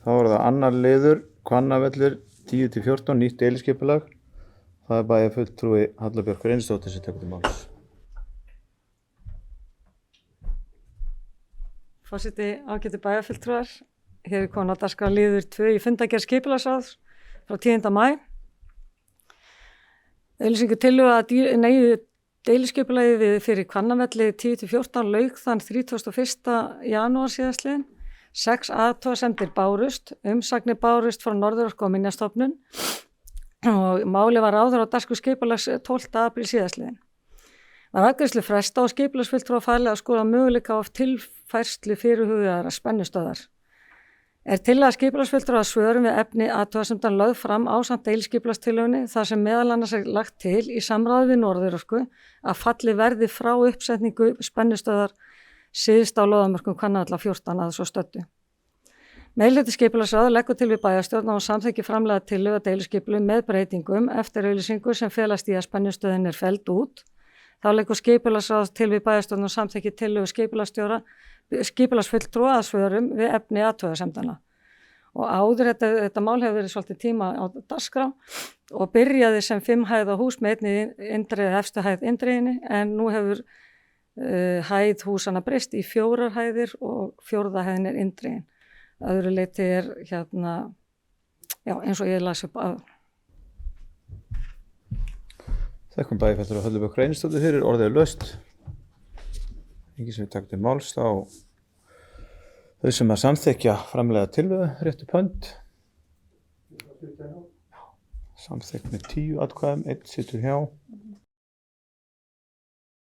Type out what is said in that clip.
Þá það annar liður, Hvannavellir 10-14, nýtt deiliskipulag. Það bæjarfulltrúi Halla Björk Reynisdóttir sem tekur til máls. Forseti, ágætu bæjarfulltrúar. Hér komin á dagskrá liður 2 í fundargerð skipulagsráðs frá 10. maí. Auglýsingu tillögu að deiliskipulagi fyrir Hvannavelli 10-14 lauk þann 31. janúar síðastliðinn. 6 athugasemdir bárust, umsagnir bárust frá Norðurorku og Minjastofnun og máli var áður á dagskrá skipulags 12. apríl síðastliðinn. Var afgreiðslu frestað og skipulagsfulltrúar falið að skoða möguleika á tilfærslu fyrirhugaðra spennustöðar. Tillaga skipulagsfulltrúa að svörum við efni athugasemdan lögð fram ásamt deiliskipulagstillögunni þar sem meðal annars lagt til í samráði við Norðurorku að falli verði frá uppsetningu spennustöðar síðst á lóðamörkum Hvannavalla 14 að svo stöddu. Meirihluti skipulagsráð leggur til við bæjarstjórn og samþykki framlega tillögu að deiliskipulagi með breytingum eftir auglýsingu sem felast í að spennustöðin felld út. Þá leggur skipulagsráð til við bæjarstjórn og samþykki tillögu skipulagsfulltrúa að svörum við efni athugasemdana. Og áður þetta mál hefur verið svolítið tíma á dagskrá og byrjaði sem 5 hæða hús með einni indriði efstu hæð indriðinni en nú hefur hæð húsana breyst í 4 hæðir og 4. hæðin indriðin. Öðru leyti eins og ég las upp að. Þekkum bæjarfulltrúa Halla Björk Reynisdóttir fyrir orðið laust. Engin sem við takk til máls þá þau sem að samþykkja framlega tillögu rétt upp hönd. Samþykkt með 10 atkvæðum, 1 situr hjá.